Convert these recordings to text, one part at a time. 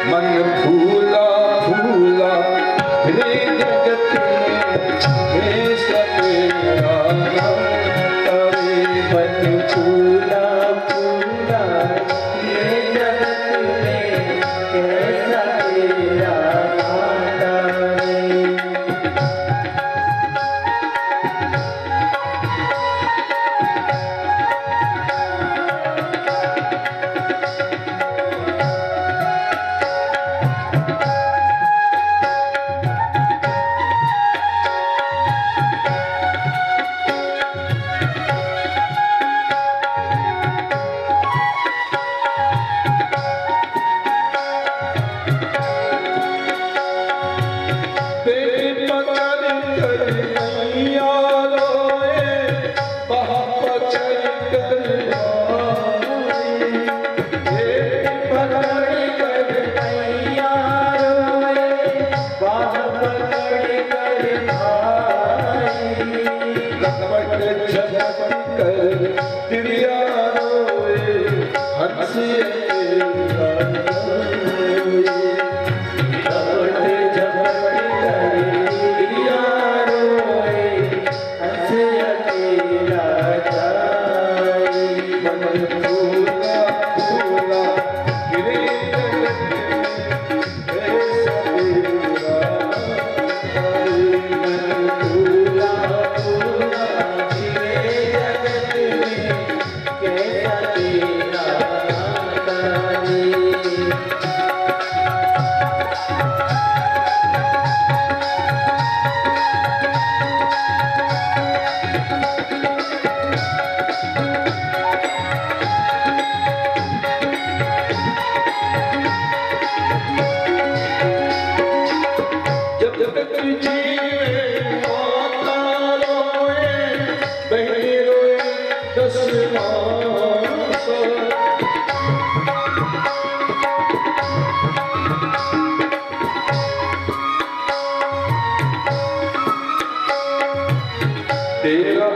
मन फूला फूला रे जगत में सतेरा तारे मन फूला फूला रे जगत में कैसा तेरा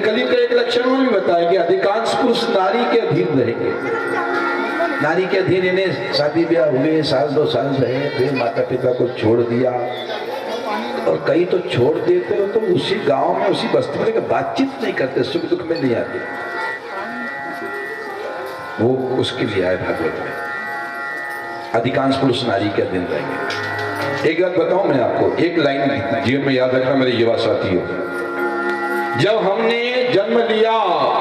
कलयुग का एक लक्षण वो भी बताया कि अधिकांश पुरुष नारी के अधीन रहेंगे। नारी के अधीन इन्हें शादी ब्याह हुए, साल 2 साल रहे, फिर माता पिता को छोड़ दिया, और कई तो छोड़ देते हो तो उसी गांव में उसी बस्ती में बातचीत नहीं करते, सुख दुख में नहीं आते। वो उसके लिए आए भागवत में, अधिकांश पुरुष नारी के अधीन रहेंगे। एक बात बताऊं मैं आपको, एक लाइन जीवन में याद रखना मेरे युवा साथियों, जब हमने जन्म लिया,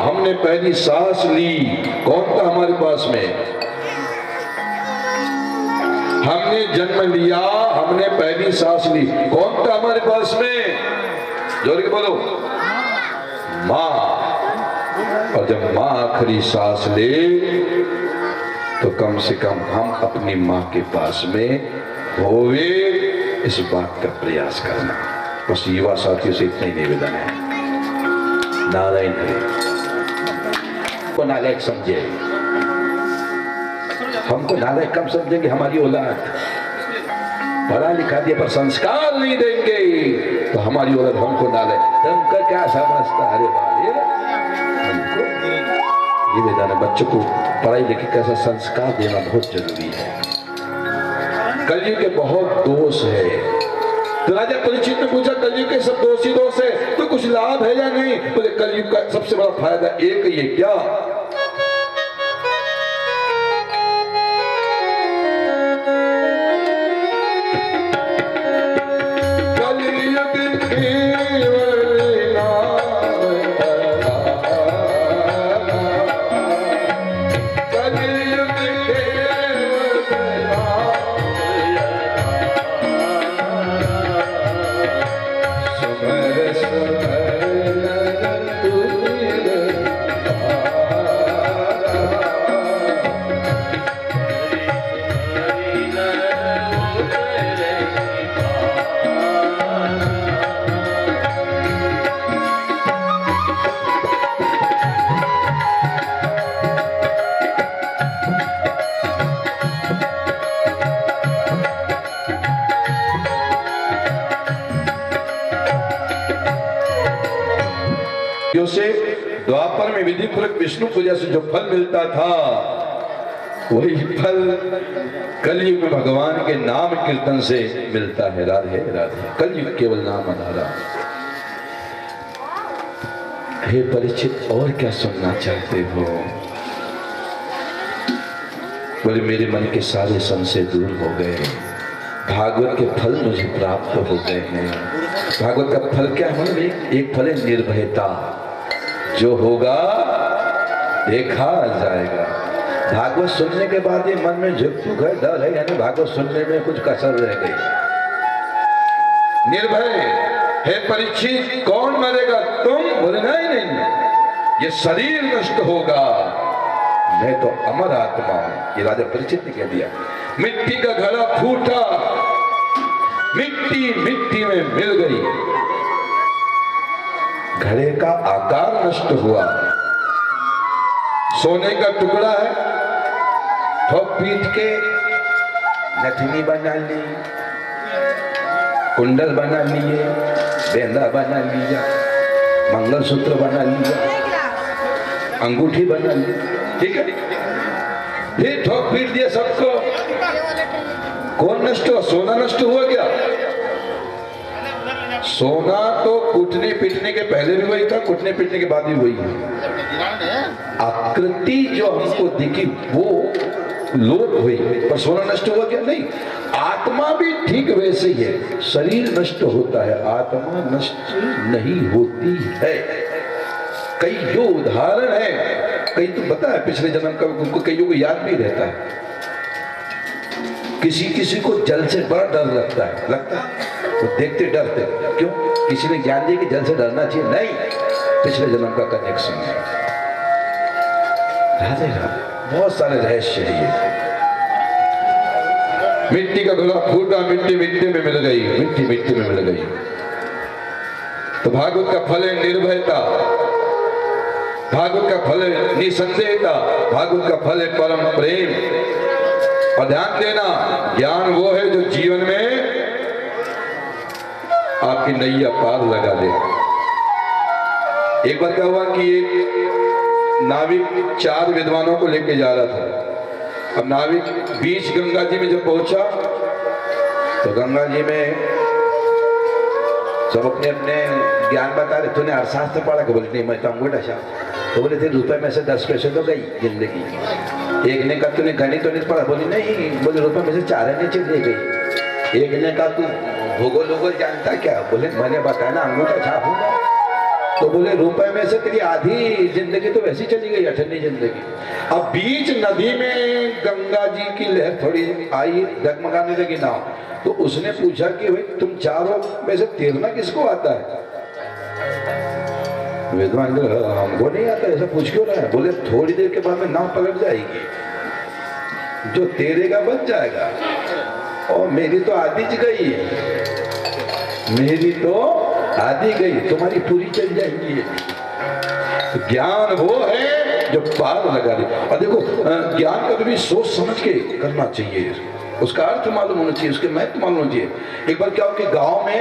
हमने पहली सांस ली, कौन था हमारे पास में? हमने जन्म लिया, हमने पहली सांस ली, कौन था हमारे पास में? जोर के बोलो, माँ। और जब माँ आखिरी सांस ले तो कम से कम हम अपनी माँ के पास में होवे, इस बात का प्रयास करना। बस युवा साथियों से इतना ही निवेदन है। नारायण हरे को नालायक समझे, हमको नालायक कम समझेंगे हमारी औलाद। पढ़ा लिखा दिया पर संस्कार नहीं देंगे तो हमारी औलाद हमको नालायक। तुमको क्या समझता? अरे भाई, हमको निवेदन है, बच्चों को पढ़ाई लिखी कैसा संस्कार देना बहुत जरूरी है। कलयुग के बहुत दोष है। तो राजा परीक्षित ने पूछा, कलयुग के सब दोष ही दोष है, तो कुछ लाभ है या नहीं? बोले कलयुग का सबसे बड़ा फायदा एक ही है। क्या? से द्वापर में विधि पूर्वक विष्णु पूजा से जो फल मिलता था, वही फल कलयुग में भगवान के नाम कीर्तन से मिलता है। राधे राधे। कलयुग केवल नाम आधारा। हे परीक्षित, और क्या सुनना चाहते हो? बोले मेरे मन के सारे संशय दूर हो गए, भागवत के फल मुझे प्राप्त हो गए हैं। भागवत का फल क्या है? एक फल है निर्भयता, जो होगा देखा जाएगा। भागवत सुनने के बाद ही मन में झुक है, डर है, यानी भागवत सुनने में कुछ कसर रह गई। निर्भय है परीक्षित, कौन मरेगा? तुम? बोले नहीं नहीं, ये शरीर नष्ट होगा, मैं तो अमर आत्मा हूं। ये राजा परीक्षित ने कह दिया। मिट्टी का घड़ा फूटा, मिट्टी मिट्टी में मिल गई, घड़े का आकार नष्ट हुआ। सोने का टुकड़ा है, ठोक पीट के नथनी बना ली, कुंडल बना लिए, बेंदा बना लिया, मंगलसूत्र बना लिया, अंगूठी बना ली, ठीक है। फिर ठोक पीट दिया सबको। कौन नष्ट हुआ? सोना नष्ट हुआ क्या? सोना तो कूटने पीटने के पहले भी वही था, कूटने पीटने के बाद भी वही है। आकृति जो हमको दिखी वो लोप हुई, पर सोना नष्ट हुआ क्या? नहीं। आत्मा भी ठीक वैसे ही है। शरीर नष्ट होता है, आत्मा नष्ट नहीं होती है। कई जो उदाहरण है, कई तो पता है पिछले जन्म का, उनको कईयों को याद भी रहता है। किसी किसी को जल से बड़ा डर लगता है, तो देखते डरते। क्यों? किसी ने ज्ञान दिया कि जल से डरना चाहिए? नहीं, पिछले जन्म का कनेक्शन है। राधे राधे। बहुत सारे रहस्य है ये। मिट्टी का घड़ा फूटा, मिट्टी मिट्टी में मिल गई, मिट्टी मिट्टी में मिल गई। तो भागवत का फल है निर्भयता, भागवत का फल है निसंदेहता, भागवत का फल है परम प्रेम। और ध्यान देना, ज्ञान वो है जो जीवन में आपकी नैया पार लगा दे। एक बार क्या हुआ कि एक नाविक 4 विद्वानों को लेके जा रहा था। अब नाविक बीच गंगा जी में जब पहुंचा तो गंगा जी में सब अपने अपने ज्ञान बता रहे। तूने अर्थशास्त्र पढ़ा? बोले नहीं, मैं तो अंगूठा छाप। तो बोले थे रुपए में से 10 पैसे तो गई जिंदगी। एक ने कहा तूने गणित तो नहीं पढ़ा? बोली नहीं। बोले रुपए में से 4 आने चली गई। एक ने कहा तू भूगोल वोगोल जानता क्या? बोले मैंने बताया ना अंगूठा छापूंगा। तो बोले रुपए में से तेरी आधी जिंदगी तो वैसी चली गई, अठन्नी जिंदगी। अब बीच नदी में गंगा जी की लहर थोड़ी आई, डगमगाने लगी नाव। तो उसने पूछा कि भाई तुम चारों में से तैरना किसको आता है? विद्वान हमको नहीं आता। ऐसा पूछ क्यों रहा है? बोले थोड़ी देर के बाद में नाव पलट जाएगी, जो तैरेगा बच जाएगा, और मेरी तो आधी ज गई है, मेरी तो आधी गई, तुम्हारी पूरी चल जाएगी। तो ज्ञान वो है जो पार लगा दे। और देखो ज्ञान का कभी सोच समझ के करना चाहिए, उसका अर्थ मालूम होना चाहिए, उसके महत्व मालूम होना चाहिए। एक बार क्या हो कि गांव में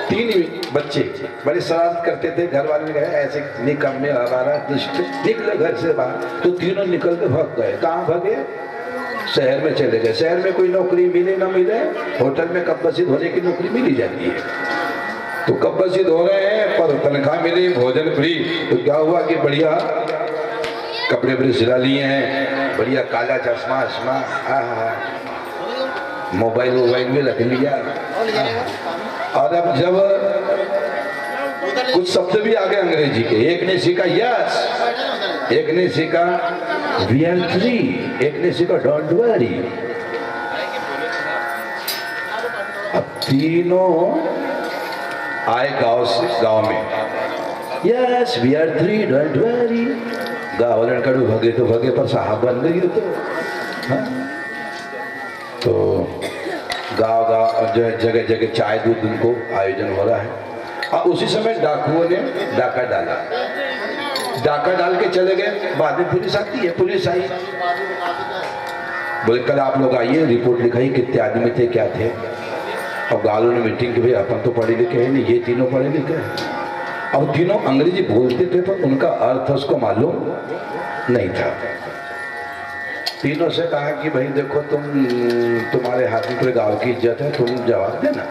3 बच्चे बड़े शरारत करते थे, घर वाले ने कहा ऐसे निकम्मे हमारा दुष्ट निकले घर से बाहर। तो तीनों निकल के भाग गए। कहाँ भागे? शहर में चले गए। शहर में कोई नौकरी मिले ना मिले, होटल में कब्बसी धोने की नौकरी मिली जाती है। तो कब्बसी धो रहे हैं पर तनख्वाह मिली, भोजन फ्री। तो क्या हुआ कि बढ़िया कपड़े वपड़े सिला लिए हैं, बढ़िया काला चश्मा चश्मा, मोबाइल वोबाइल भी रख लिया। और अब जब कुछ शब्द भी आ गए अंग्रेजी के, एक ने सीखा यस, एक ने सीखा वी आर थ्री, एक ने सीखा डोंट वरी। अब तीनों आए गांव में, yes we are three don't worry. गाँव वाले कड़ू भगे तो भगे, पर साहब बन गई तो गाँव जगह जगह चाय दूध उनको आयोजन हो रहा है। और उसी समय डाकुओं ने डाका डाला, डाका डाल के चले गए। बाद में पुलिस आती है, पुलिस आई, बोले कल आप लोग आइए, रिपोर्ट लिखाई कितने आदमी थे क्या थे। अब गालों ने मीटिंग की, भाई अपन तो पढ़े लिखे हैं नहीं, ये तीनों पढ़े लिखे हैं। अब तीनों अंग्रेजी बोलते थे पर उनका अर्थ उसको मालूम नहीं था। तीनों से कहा कि भाई देखो तुम्हारे हाथ में पूरे गांव की इज्जत है, तुम जवाब देना।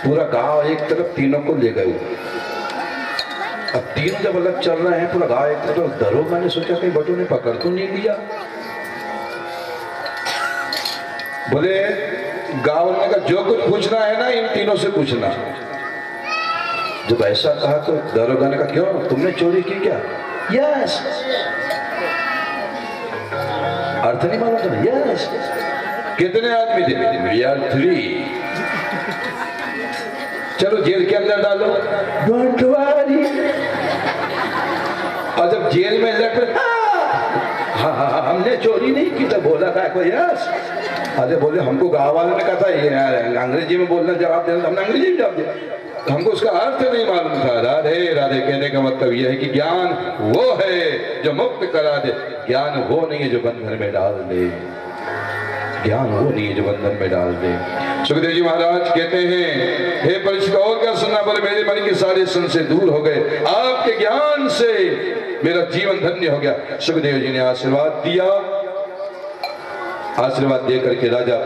पूरा गांव एक तरफ तीनों को ले गए। अब तीनों जब अलग चल रहे हैं, पूरा गांव एक तरफ। दरोगा ने सोचा कहीं बटू ने पकड़ तो नहीं लिया। बोले गांव वाले का जो कुछ पूछना है ना इन तीनों से पूछना। जब ऐसा कहा तो दरोगा ने कहा क्यों तुमने चोरी की क्या? यस। अर्थ नहीं मालूम था? यस। कितने आदमी थे? We are three. चलो जेल के अंदर डालो, डोंट वरी। और जब जेल में लट हाँ हमने चोरी नहीं की, तो बोला था कोई यस। अरे बोले हमको गाँव वालों ने कहा था ये अंग्रेजी में बोलना जवाब देना, हमने अंग्रेजी में जवाब दिया, हमको उसका अर्थ नहीं मालूम था। राधे राधे कहने का मतलब यह है कि ज्ञान वो है जो मुक्त करा दे, ज्ञान वो नहीं है जो बंधन में डाल दे, ज्ञान वो नहीं है जो बंधन में डाल दे। सुखदेव जी महाराज कहते हैं हे परीक्षित और क्या सुनना, बोले मेरे मन के सारे संशय दूर हो गए, आपके ज्ञान से मेरा जीवन धन्य हो गया। सुखदेव जी ने आशीर्वाद दिया। आशीर्वाद दे करके राजा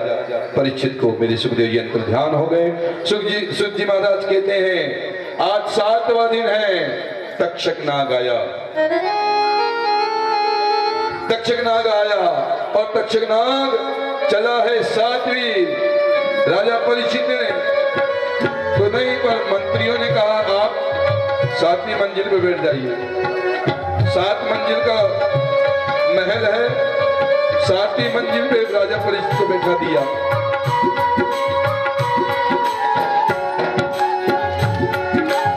परीक्षित को मेरे सुखदेव जी अंतर ध्यान हो गए। सुख जी महाराज कहते हैं आज 7वां दिन है। तक्षक नाग आया, तक्षक नाग आया और तक्षक नाग चला है 7वीं। राजा परीक्षित ने तो नहीं, पर मंत्रियों ने कहा आप 7वीं मंजिल पे बैठ जाइए। 7 मंजिल का महल है, 7वीं मंजिल पे राजा परीक्षित को बैठा दिया।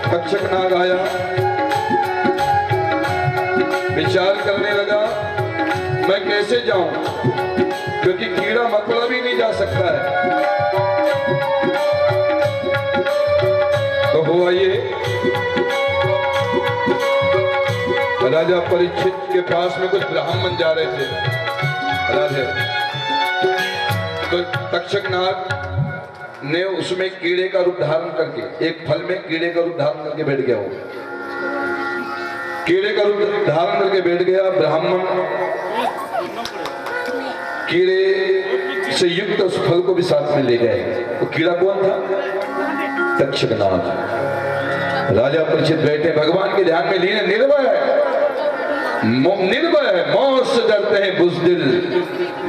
तक्षक नाग आया, विचार करने लगा मैं कैसे जाऊं, क्योंकि कीड़ा मकोड़ा भी नहीं जा सकता है। तो हुआ ये, राजा परीक्षित के पास में कुछ ब्राह्मण जा रहे थे राधे। तो तक्षक नाग ने उसमें कीड़े का रूप धारण करके, एक फल में कीड़े का रूप धारण करके बैठ गया। वो कीड़े का रूप धारण करके बैठ गया। ब्राह्मण कीड़े से युक्त उस फल को भी साथ में ले गए। तो कीड़ा कौन था? तक्षक नाग। राजा परीक्षित बैठे भगवान के ध्यान में लीन, निर्भय है, मौत से डरते हैं बुज़दिल,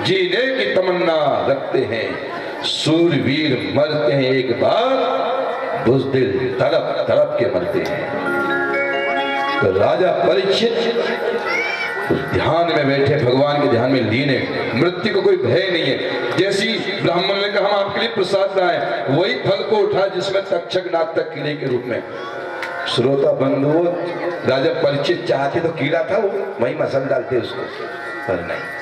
जीने की तमन्ना रखते हैं, सूरवीर मरते हैं एक बार, बुज़दिल तड़प तड़प के मरते हैं। तो राजा परीक्षित ध्यान में बैठे, भगवान के ध्यान में लीन है, मृत्यु को कोई भय नहीं है। जैसी ब्राह्मण ने कहा हम आपके लिए प्रसाद लाए, वही फल को उठा जिसमें तक्षक नाग तक कीड़े के रूप में। श्रोता बंधुओं, राजा परीक्षित चाहते तो कीड़ा था वो वही मसल डालते उसको, पर नहीं।